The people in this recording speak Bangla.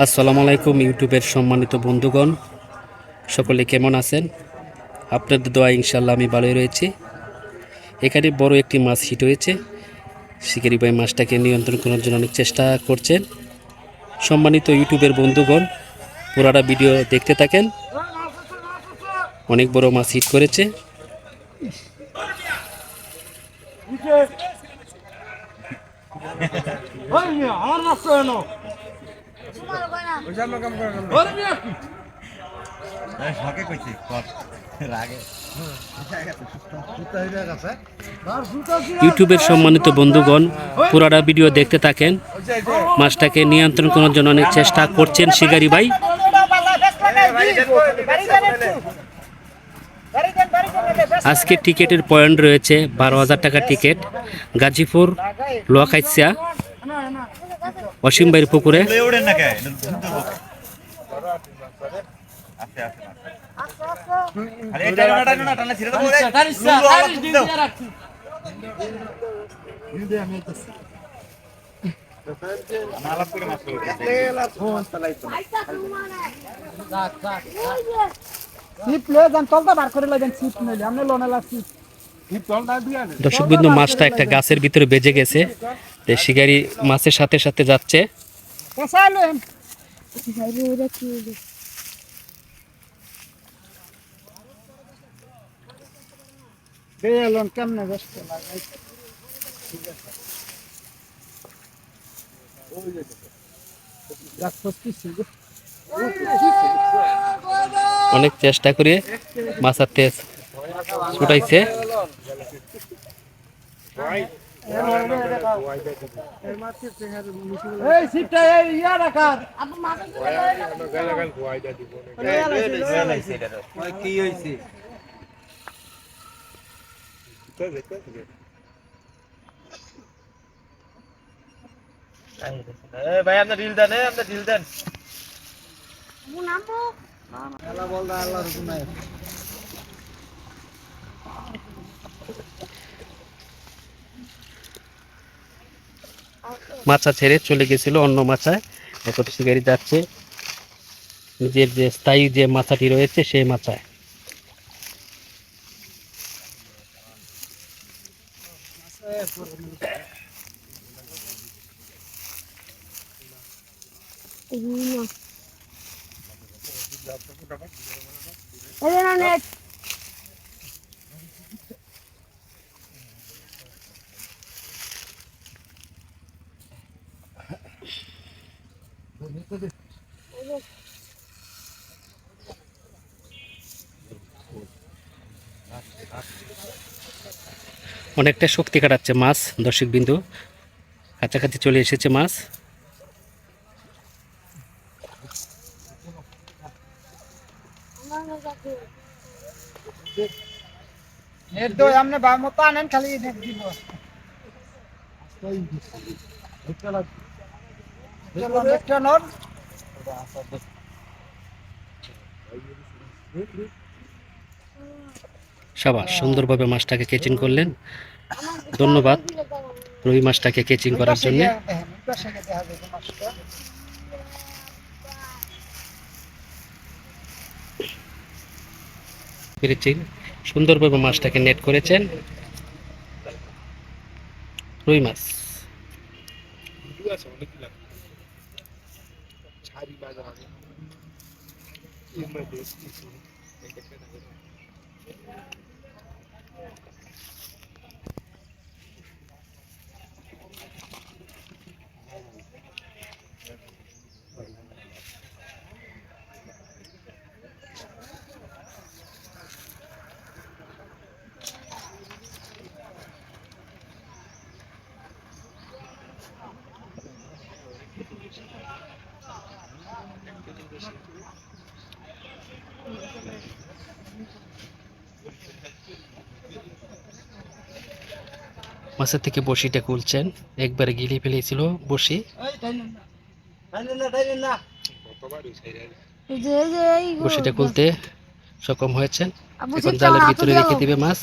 আসসালামু আলাইকুম ইউটিউবের সম্মানিত বন্ধুগণ, সকলে কেমন আছেন? আপনাদের দোয়া ইনশাল্লাহ আমি ভালোই রয়েছি। এখানে বড় একটি মাছ হিট হয়েছে। শিকারি ভাই মাছটাকে নিয়ন্ত্রণ করার জন্য অনেক চেষ্টা করছেন। সম্মানিত ইউটিউবের বন্ধুগণ, পুরাটা ভিডিও দেখতে থাকেন। অনেক বড় মাছ হিট করেছে। ইউটিউবের সম্মানিত বন্ধুগণ, পুরাটা ভিডিও দেখতে থাকেন। মাছটাকে নিয়ন্ত্রণ করার জন্য অনেক চেষ্টা করছেন শিকারি ভাই। আজকে টিকিটের পয়েন্ট রয়েছে 12,000 টাকা টিকিট। গাজীপুর লোয়াখাইছা অসীম ভাইয়ের পুকুরে। দর্শকবৃন্দ, মাছটা একটা গাছের ভিতরে বেজে গেছে। শিকারি মাছের সাথে সাথে যাচ্ছে। অনেক চেষ্টা করে মাছের তেজ ছুটাইছে। ভাই আপনি রিল দেন, আপনি রিল দেন। মাছা ছেড়ে চলে গেছিল অন্য মাছায়। এখন শিকারি যাচ্ছে নিজের যে স্থায়ী যে মাছাটি রয়েছে সেই মাছায়। অনেকটা শক্তি কাটাচ্ছে মাছ। দর্শক বিন্দু কাছাকাছি চলে এসেছে মাছ। সাবাস, সুন্দরভাবে মাছটাকে কেচিং করলেন। ধন্যবাদ রুই মাছটাকে কেচিং করার জন্য। পেরেছেন, সুন্দরভাবে মাছটাকে নেট করেছেন। রুই মাছ মাছের থেকে বড়শিটা খুলছেন। একবারে গিলে ফেলেছিল বড়শি। বড়শিটা খুলতে সক্ষম হয়েছেন। এখন জালের ভিতরে রেখে দিবে মাছ।